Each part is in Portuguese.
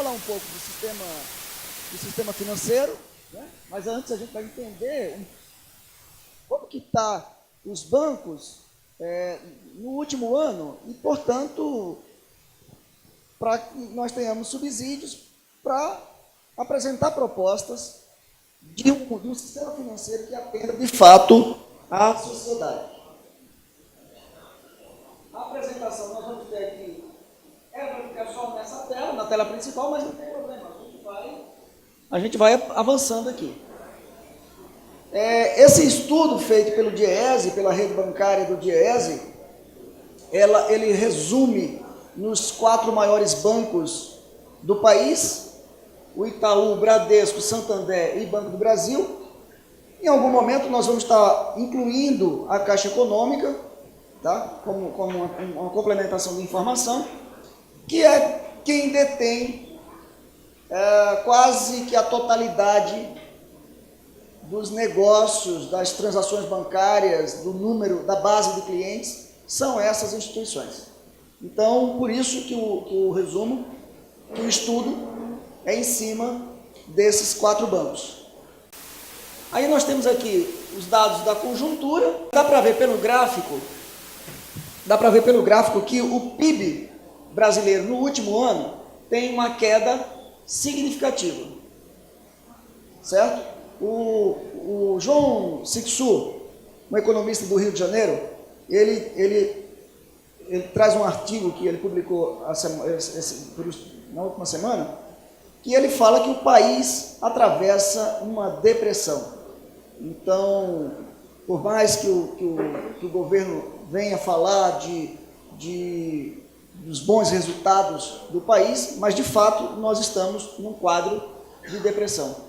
falar um pouco do sistema financeiro, né? Mas antes a gente vai entender como que está os bancos no último ano e, portanto, para que nós tenhamos subsídios para apresentar propostas de um sistema financeiro que atenda, de fato, à sociedade. A apresentação nós vamos ter aqui, vai ficar só nessa tela, na tela principal, mas não tem problema, a gente vai avançando aqui. Esse estudo feito pelo DIEESE, pela rede bancária do DIEESE, ele resume nos 4 maiores bancos do país, o Itaú, o Bradesco, o Santander e Banco do Brasil. Em algum momento nós vamos estar incluindo a Caixa Econômica, tá? como uma complementação de informação, que é quem detém quase que a totalidade dos negócios, das transações bancárias, do número, da base de clientes, são essas instituições. Então, por isso que o resumo, que o estudo é em cima desses 4 bancos. Aí nós temos aqui os dados da conjuntura. Dá para ver pelo gráfico que o PIB brasileiro no último ano tem uma queda significativa, certo? O João Sixu, um economista do Rio de Janeiro, ele traz um artigo que ele publicou na última semana, que ele fala que o país atravessa uma depressão. Então, por mais que o governo venha falar dos bons resultados do país, mas de fato nós estamos num quadro de depressão.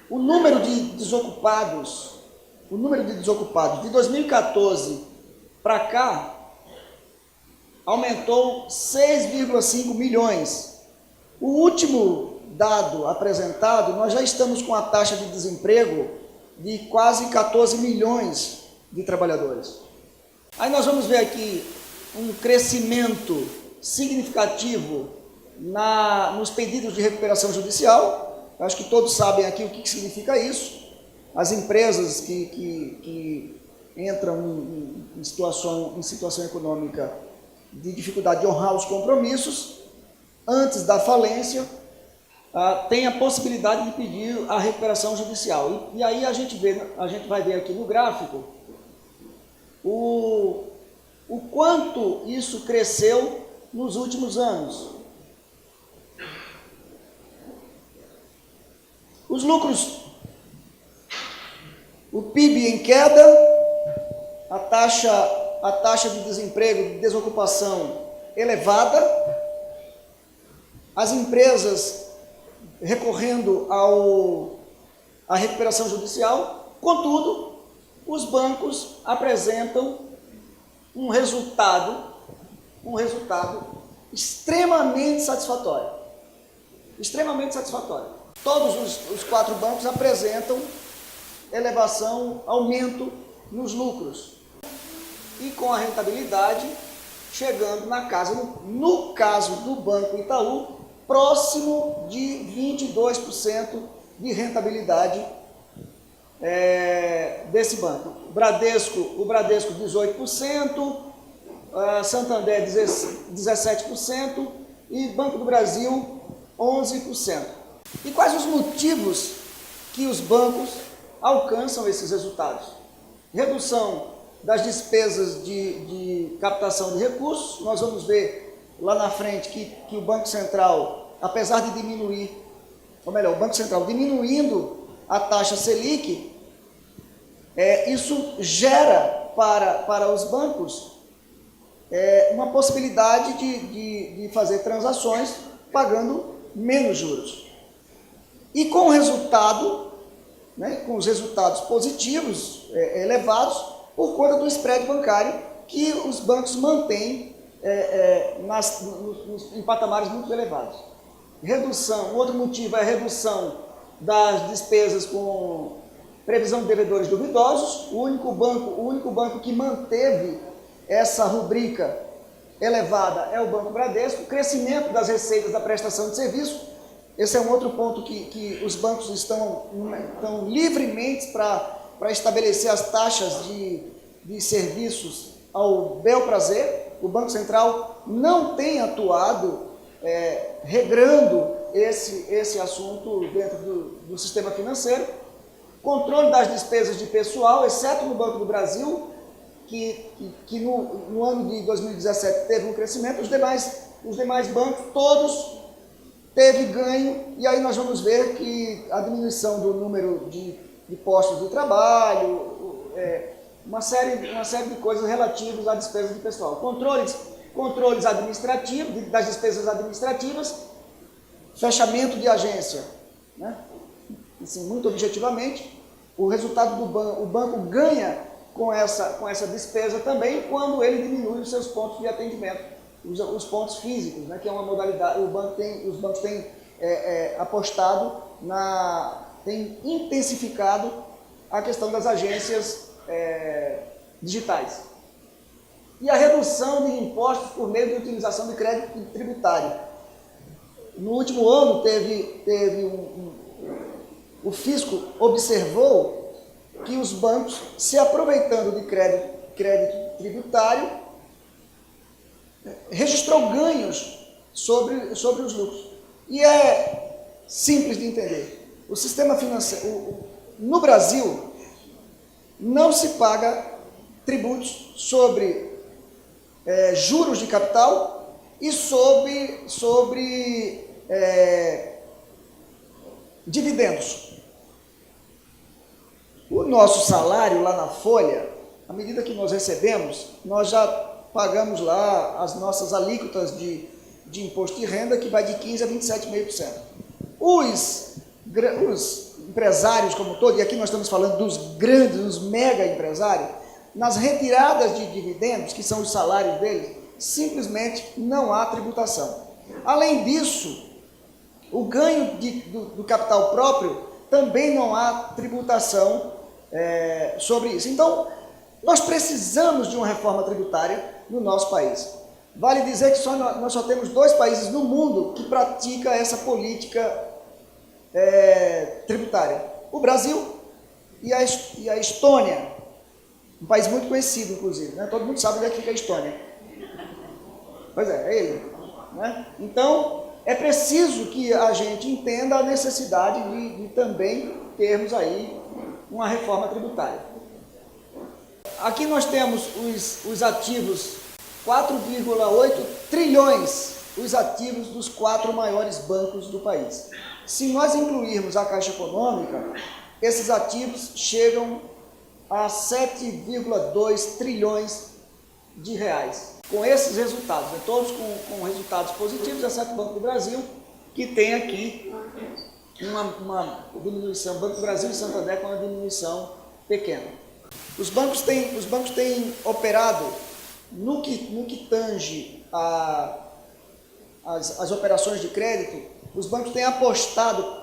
O número de desocupados de 2014 para cá aumentou 6,5 milhões. O último dado apresentado, nós já estamos com a taxa de desemprego de quase 14 milhões de trabalhadores. Aí nós vamos ver aqui um crescimento significativo nos pedidos de recuperação judicial. Acho que todos sabem aqui o que significa isso. As empresas que entram em situação econômica de dificuldade de honrar os compromissos, antes da falência, tem a possibilidade de pedir a recuperação judicial. E aí a gente vai ver aqui no gráfico o quanto isso cresceu nos últimos anos. Os lucros, o PIB em queda, a taxa de desemprego, de desocupação elevada, as empresas recorrendo à recuperação judicial. Contudo, os bancos apresentam um resultado extremamente satisfatório. Extremamente satisfatório. Todos os 4 bancos apresentam aumento nos lucros. E com a rentabilidade chegando no caso do Banco Itaú, próximo de 22% de rentabilidade desse banco. O Bradesco 18%, Santander 17% e Banco do Brasil 11%. E quais os motivos que os bancos alcançam esses resultados? Redução das despesas de captação de recursos. Nós vamos ver lá na frente que o Banco Central, apesar de diminuir, ou melhor, o Banco Central diminuindo a taxa Selic, isso gera para os bancos uma possibilidade de fazer transações pagando menos juros. E com o resultado, com os resultados positivos elevados, por conta do spread bancário que os bancos mantêm em patamares muito elevados. Um outro motivo é a redução das despesas com previsão de devedores duvidosos. O único banco que manteve essa rubrica elevada é o Banco Bradesco, o crescimento das receitas da prestação de serviço, esse é um outro ponto que os bancos estão livremente para estabelecer as taxas de serviços ao bel prazer. O Banco Central não tem atuado regrando esse assunto dentro do sistema financeiro. Controle das despesas de pessoal, exceto no Banco do Brasil, que no ano de 2017 teve um crescimento, os demais bancos, todos teve ganho, e aí nós vamos ver que a diminuição do número de postos de trabalho, uma série de coisas relativas à despesa de pessoal. Controles administrativos, das despesas administrativas, fechamento de agência, né? Assim, muito objetivamente, o resultado o banco ganha com essa despesa também quando ele diminui os seus pontos de atendimento, os pontos físicos, né, que é uma modalidade, os bancos têm apostado, têm intensificado a questão das agências digitais. E a redução de impostos por meio de utilização de crédito tributário. No último ano o fisco observou que os bancos, se aproveitando de crédito tributário, registrou ganhos sobre os lucros. E é simples de entender. O sistema financeiro, no Brasil, não se paga tributos sobre juros de capital e sobre dividendos. O nosso salário lá na folha, à medida que nós recebemos, nós já pagamos lá as nossas alíquotas de imposto de renda, que vai de 15% a 27,5%. Os empresários como todo, e aqui nós estamos falando dos grandes, dos mega empresários, nas retiradas de dividendos, que são os salários deles, simplesmente não há tributação. Além disso, o ganho do capital próprio, também não há tributação sobre isso. Então, nós precisamos de uma reforma tributária no nosso país. Vale dizer que nós só temos 2 países no mundo que praticam essa política tributária. O Brasil e a Estônia, um país muito conhecido, inclusive, né? Todo mundo sabe onde é que fica a Estônia. Pois é ele. Né? Então, é preciso que a gente entenda a necessidade de também termos aí uma reforma tributária. Aqui nós temos os ativos, 4,8 trilhões, os ativos dos 4 maiores bancos do país. Se nós incluirmos a Caixa Econômica, esses ativos chegam a 7,2 trilhões de reais. Com esses resultados, todos com resultados positivos, exceto o Banco do Brasil, que tem aqui uma diminuição, Banco do Brasil e Santander com uma diminuição pequena. Os bancos têm operado, no que tange as operações de crédito, os bancos têm apostado,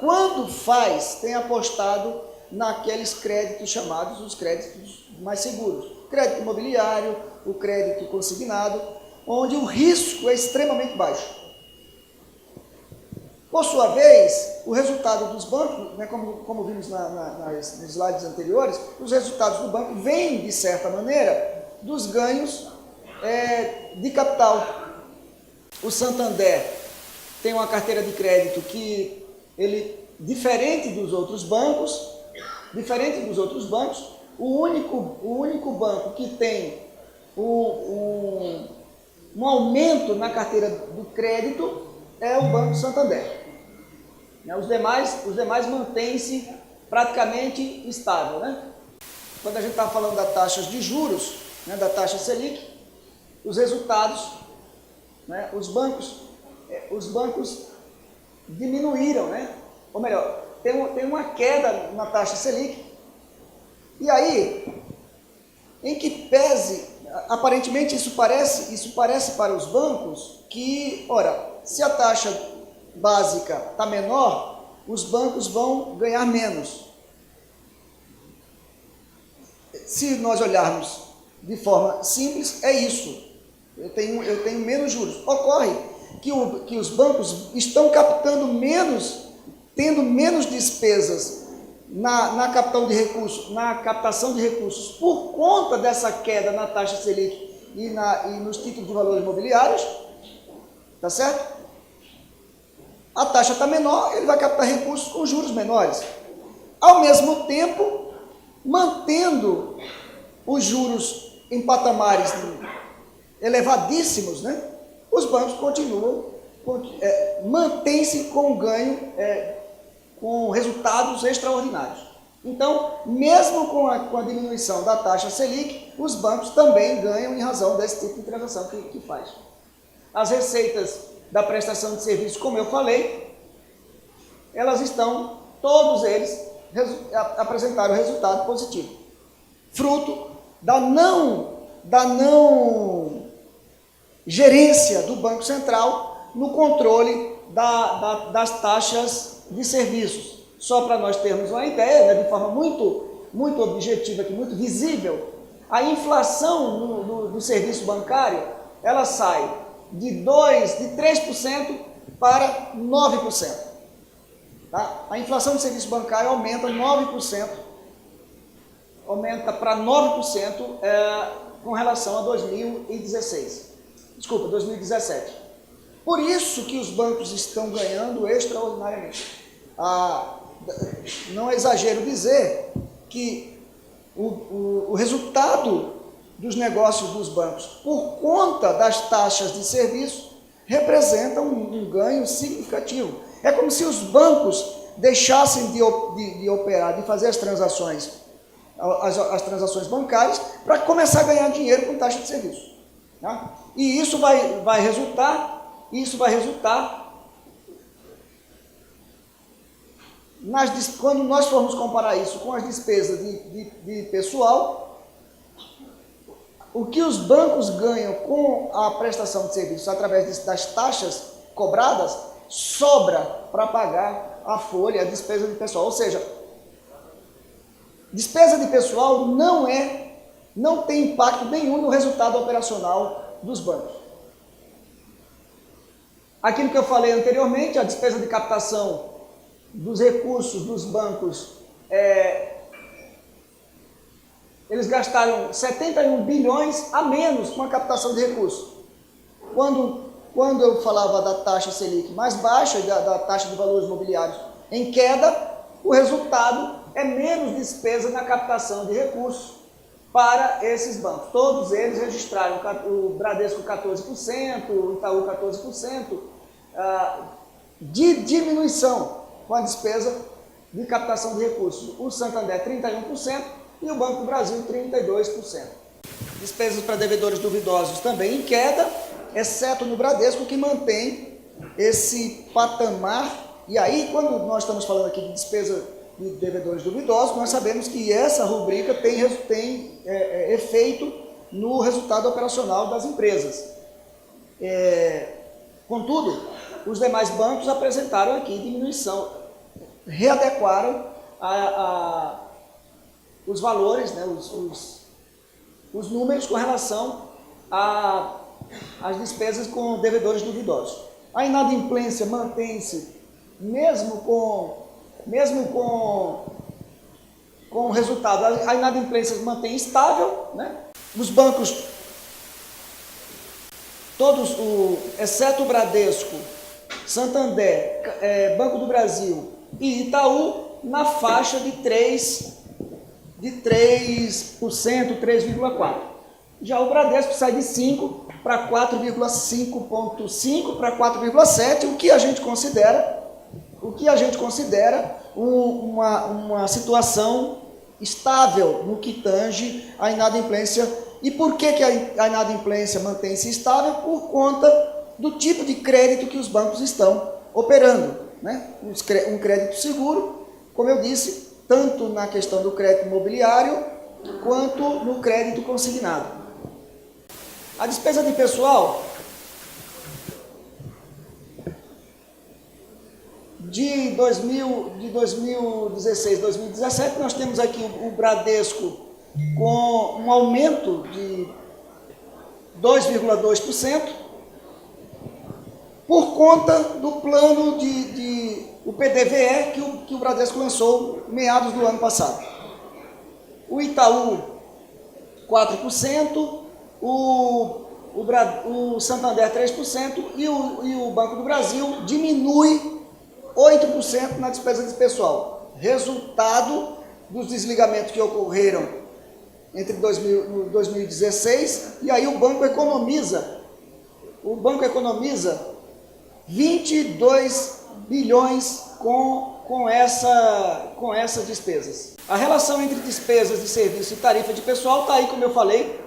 têm apostado naqueles créditos chamados os créditos mais seguros. Crédito imobiliário, o crédito consignado, onde o risco é extremamente baixo. Por sua vez, o resultado dos bancos, né, como vimos nos slides anteriores, os resultados do banco vêm, de certa maneira, dos ganhos de capital. O Santander tem uma carteira de crédito que, diferente dos outros bancos, o único banco que tem um aumento na carteira do crédito é o Banco Santander. Os demais mantêm-se praticamente estável. Né? Quando a gente está falando das taxas de juros, né, da taxa Selic, os resultados, né, os bancos diminuíram, né? Ou melhor, tem uma queda na taxa Selic, e aí, em que pese, aparentemente isso parece para os bancos que, ora, se a taxa básica está menor, os bancos vão ganhar menos. Se nós olharmos de forma simples, é isso. eu tenho menos juros. Ocorre que os bancos estão captando menos, tendo menos despesas na captação de recursos por conta dessa queda na taxa Selic e nos títulos de valores imobiliários, tá certo? A taxa está menor, ele vai captar recursos com juros menores. Ao mesmo tempo, mantendo os juros em patamares elevadíssimos, né? Os bancos continuam, mantêm-se com ganho, com resultados extraordinários. Então, mesmo com a diminuição da taxa Selic, os bancos também ganham em razão desse tipo de transação que faz. As receitas da prestação de serviços, como eu falei, elas estão, todos eles apresentaram resultado positivo, fruto da não gerência do Banco Central no controle das taxas de serviços. Só para nós termos uma ideia, né, de forma muito objetiva, aqui, muito visível, a inflação do serviço bancário, ela sai de 3% para 9%. Tá? A inflação do serviço bancário aumenta 9%, aumenta para 9% com relação a 2017. Por isso que os bancos estão ganhando extraordinariamente. Não é exagero dizer que o resultado dos negócios dos bancos, por conta das taxas de serviço, representa um ganho significativo. É como se os bancos deixassem de operar, de fazer as transações bancárias, para começar a ganhar dinheiro com taxa de serviço. Tá? E isso vai resultar quando nós formos comparar isso com as despesas de pessoal, o que os bancos ganham com a prestação de serviços através das taxas cobradas, sobra para pagar a folha, a despesa de pessoal. Ou seja, despesa de pessoal não tem impacto nenhum no resultado operacional dos bancos. Aquilo que eu falei anteriormente, a despesa de captação dos recursos dos bancos, eles gastaram 71 bilhões a menos com a captação de recursos. Quando eu falava da taxa Selic mais baixa e da taxa de valores imobiliários em queda, o resultado é menos despesa na captação de recursos para esses bancos. Todos eles registraram, o Bradesco 14%, o Itaú 14%, de diminuição com a despesa de captação de recursos. O Santander 31% e o Banco do Brasil 32%. Despesas para devedores duvidosos também em queda, exceto no Bradesco, que mantém esse patamar. E aí, quando nós estamos falando aqui de despesa de devedores duvidosos, nós sabemos que essa rubrica tem efeito no resultado operacional das empresas. Contudo, os demais bancos apresentaram aqui diminuição, readequaram os valores, né, os números com relação às despesas com devedores duvidosos. A inadimplência mantém-se mesmo com o resultado. A inadimplência se mantém estável, né? Os bancos, todos, exceto o Bradesco, Santander, Banco do Brasil e Itaú, na faixa de 3%, 3,4%. Já o Bradesco sai de 5% para 4,5,5% para 4,7%, o que a gente considera uma situação estável no que tange a inadimplência. E por que a inadimplência mantém-se estável? Por conta do tipo de crédito que os bancos estão operando, né? Um crédito seguro, como eu disse, tanto na questão do crédito imobiliário quanto no crédito consignado. A despesa de pessoal de 2016, 2017, nós temos aqui o Bradesco com um aumento 2,2%, por conta do plano o PDVE que o Bradesco lançou meados do ano passado. O Itaú, 4%, o Santander, 3%, e o Banco do Brasil diminui 8% na despesa de pessoal. Resultado dos desligamentos que ocorreram entre 2016, e aí o banco economiza 22 bilhões com essas despesas. A relação entre despesas de serviço e tarifa de pessoal está aí, como eu falei,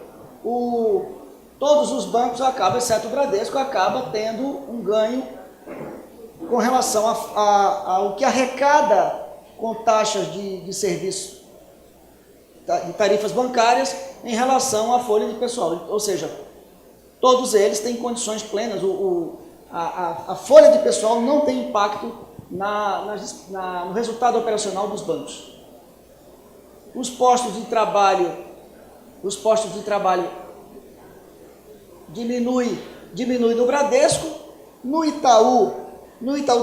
todos os bancos acabam, exceto o Bradesco, acaba tendo um ganho com relação ao que arrecada com taxas de serviço, de tarifas bancárias, em relação à folha de pessoal. Ou seja, todos eles têm condições plenas, a folha de pessoal não tem impacto no resultado operacional dos bancos. Os postos de trabalho diminui no Bradesco. No Itaú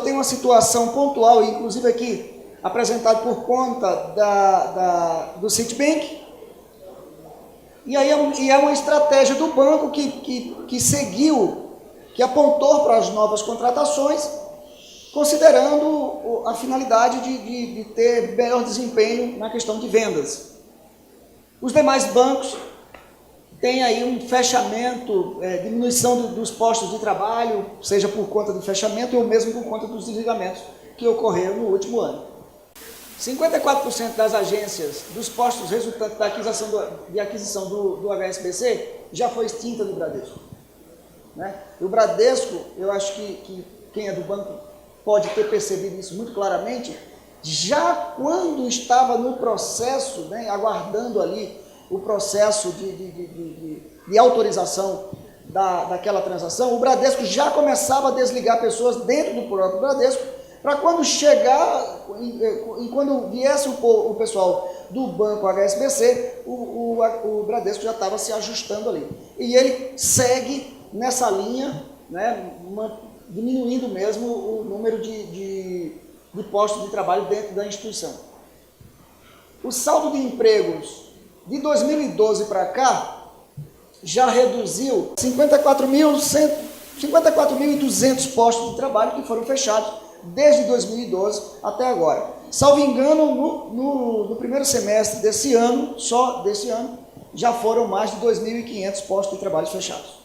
tem uma situação pontual, inclusive aqui apresentado por conta do Citibank, e aí é uma estratégia do banco que seguiu, que apontou para as novas contratações, considerando a finalidade de ter melhor desempenho na questão de vendas. Os demais bancos têm aí um fechamento, diminuição dos postos de trabalho, seja por conta do fechamento ou mesmo por conta dos desligamentos que ocorreram no último ano. 54% das agências dos postos resultantes da aquisição do HSBC já foi extinta do Bradesco. Né? O Bradesco, eu acho que quem é do banco pode ter percebido isso muito claramente, já quando estava no processo, né, aguardando ali o processo de autorização daquela transação, o Bradesco já começava a desligar pessoas dentro do próprio Bradesco, para quando quando viesse o pessoal do banco HSBC, o Bradesco já estava se ajustando ali. E ele segue nessa linha, né, diminuindo mesmo o número de postos de trabalho dentro da instituição. O saldo de empregos de 2012 para cá já reduziu 54.200 postos de trabalho que foram fechados desde 2012 até agora. Salvo engano, no primeiro semestre desse ano, só desse ano, já foram mais de 2.500 postos de trabalho fechados.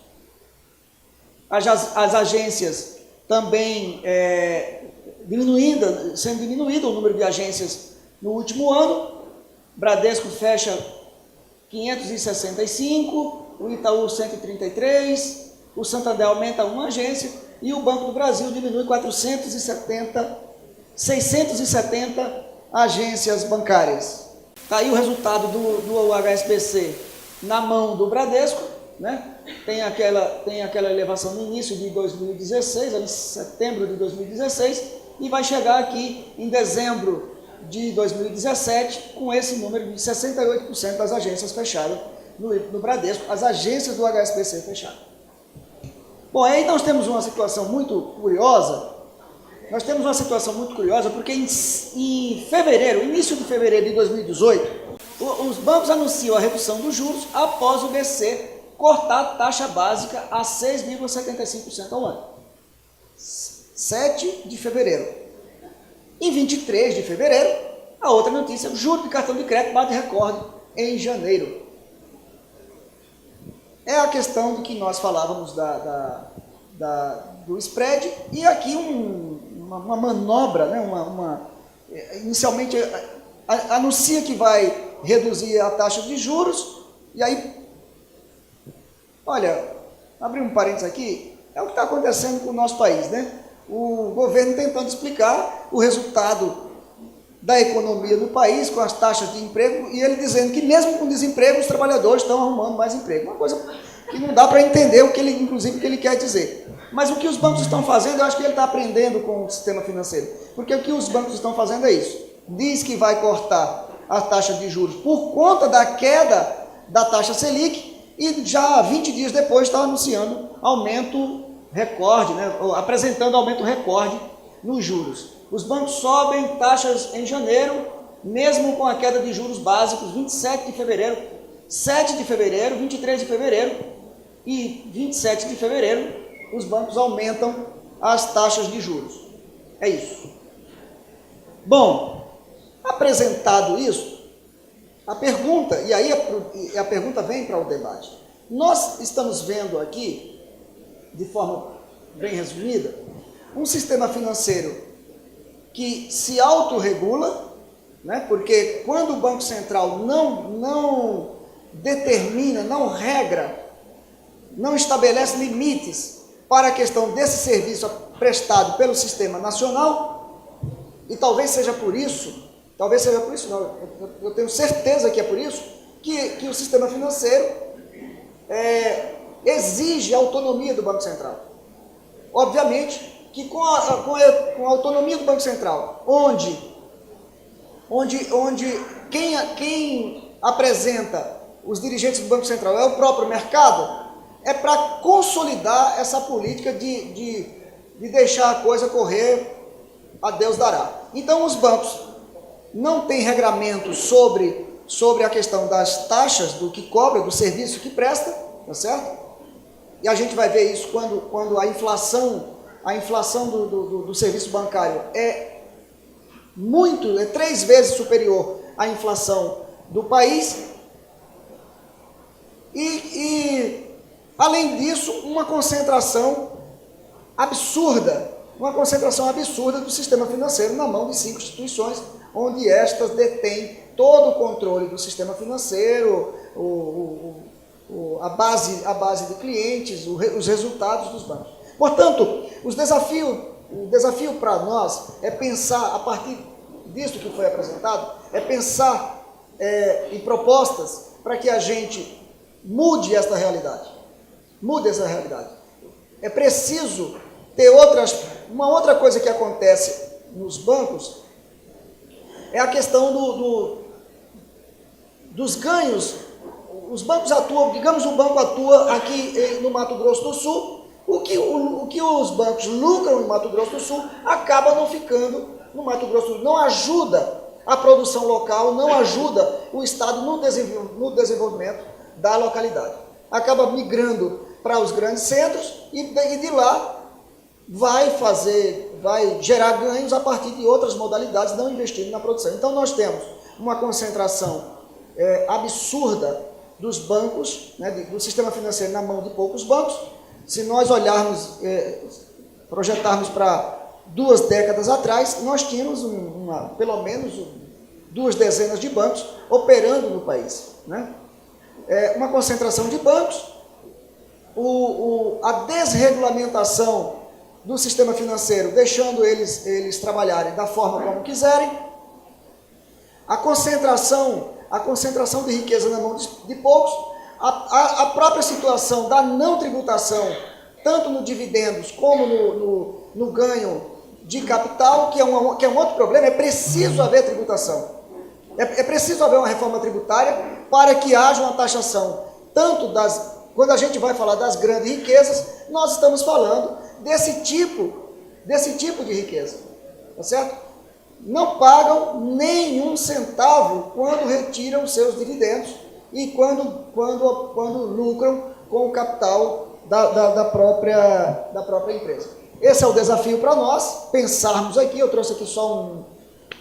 As agências também sendo diminuído o número de agências no último ano. Bradesco fecha 565, o Itaú 133, o Santander aumenta uma agência e o Banco do Brasil diminui 670 agências bancárias. Está aí o resultado do HSBC na mão do Bradesco, né? Tem aquela elevação no início de 2016, ali em setembro de 2016, e vai chegar aqui em dezembro de 2017 com esse número de 68% das agências fechadas no Bradesco, as agências do HSBC fechadas. Bom, aí nós temos uma situação muito curiosa. Porque em fevereiro, início de fevereiro de 2018, os bancos anunciam a redução dos juros após o BC cortar a taxa básica a 6,75% ao ano. 7 de fevereiro. Em 23 de fevereiro, a outra notícia, o juro de cartão de crédito bate recorde em janeiro. É a questão de que nós falávamos do spread, e aqui uma manobra, né? Inicialmente anuncia que vai reduzir a taxa de juros, e aí, olha, abrir um parênteses aqui, é o que está acontecendo com o nosso país, né? O governo tentando explicar o resultado da economia do país com as taxas de emprego, e ele dizendo que mesmo com desemprego os trabalhadores estão arrumando mais emprego. Uma coisa que não dá para entender inclusive o que ele quer dizer. Mas o que os bancos estão fazendo, eu acho que ele está aprendendo com o sistema financeiro. Porque o que os bancos estão fazendo é isso. Diz que vai cortar a taxa de juros por conta da queda da taxa Selic, E já 20 dias depois está anunciando aumento recorde, né, apresentando aumento recorde nos juros. Os bancos sobem taxas em janeiro, mesmo com a queda de juros básicos, 27 de fevereiro, 7 de fevereiro, 23 de fevereiro e 27 de fevereiro, os bancos aumentam as taxas de juros. É isso. Bom, apresentado isso, a pergunta, e aí a pergunta vem para o debate. Nós estamos vendo aqui, de forma bem resumida, um sistema financeiro que se autorregula, né? Porque quando o Banco Central não determina, não regra, não estabelece limites para a questão desse serviço prestado pelo sistema nacional, e talvez seja por isso, não, eu tenho certeza que é por isso, que o sistema financeiro exige a autonomia do Banco Central. Obviamente que com a autonomia do Banco Central, onde quem apresenta os dirigentes do Banco Central é o próprio mercado, é para consolidar essa política de deixar a coisa correr a Deus dará. Então os bancos não têm regramento sobre a questão das taxas, do que cobra, do serviço que presta, tá certo? E a gente vai ver isso quando a inflação do serviço bancário é 3 vezes superior à inflação do país. E além disso, uma concentração absurda do sistema financeiro na mão de 5 instituições, onde estas detêm todo o controle do sistema financeiro, a base de clientes, os resultados dos bancos. Portanto, o desafio para nós é pensar, a partir disso que foi apresentado, é pensar em propostas para que a gente mude essa realidade. É preciso ter uma outra coisa que acontece nos bancos, é a questão dos ganhos. Os bancos atuam, digamos, um banco atua aqui no Mato Grosso do Sul, o que os bancos lucram em Mato Grosso do Sul acaba não ficando no Mato Grosso do Sul, não ajuda a produção local, não ajuda o Estado no desenvolvimento da localidade. Acaba migrando para os grandes centros e de lá vai gerar ganhos a partir de outras modalidades, não investindo na produção. Então nós temos uma concentração absurda dos bancos, né, do sistema financeiro na mão de poucos bancos. Se nós olharmos, projetarmos para 2 décadas atrás, nós tínhamos pelo menos 2 dezenas de bancos operando no país, né? Uma concentração de bancos, a desregulamentação do sistema financeiro, deixando eles trabalharem da forma como quiserem, a concentração de riqueza na mão de poucos, a própria situação da não tributação, tanto no dividendos como no ganho de capital, que é um outro problema. É preciso haver tributação, é preciso haver uma reforma tributária para que haja uma taxação, quando a gente vai falar das grandes riquezas, nós estamos falando desse tipo de riqueza, tá certo? Não pagam nenhum centavo quando retiram seus dividendos e quando lucram com o capital da própria empresa. Esse é o desafio para nós, pensarmos aqui. Eu trouxe aqui só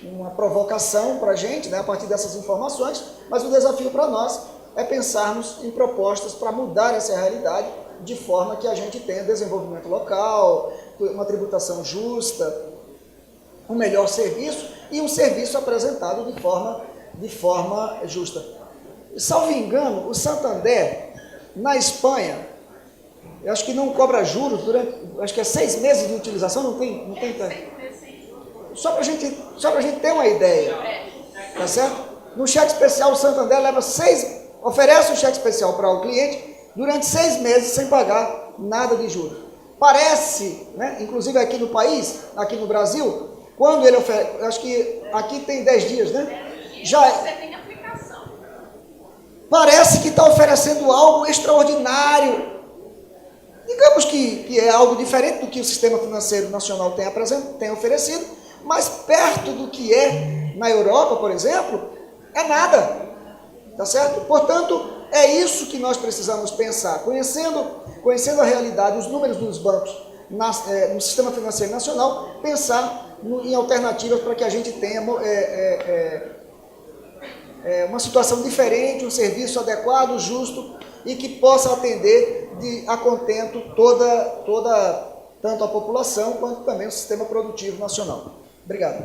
uma provocação para a gente, né, a partir dessas informações, mas o desafio para nós é pensarmos em propostas para mudar essa realidade, de forma que a gente tenha desenvolvimento local, uma tributação justa, um melhor serviço e um serviço apresentado de forma justa. Salvo engano, o Santander, na Espanha, eu acho que não cobra juros durante, acho que é 6 meses de utilização, não tem só para a gente ter uma ideia, tá certo? No cheque especial, o Santander oferece um cheque especial para o cliente durante 6 meses sem pagar nada de juros. Parece, né, inclusive aqui no país, aqui no Brasil, quando ele oferece, acho que aqui tem 10 dias, né? Já você tem aplicação. parece que está oferecendo algo extraordinário. Digamos que é algo diferente do que o sistema financeiro nacional tem oferecido, mas perto do que é na Europa, por exemplo, é nada. Tá certo? Portanto, é isso que nós precisamos pensar. Conhecendo a realidade, os números dos bancos no sistema financeiro nacional, pensar em alternativas para que a gente tenha uma situação diferente, um serviço adequado, justo e que possa atender a contento tanto a população quanto também o sistema produtivo nacional. Obrigado.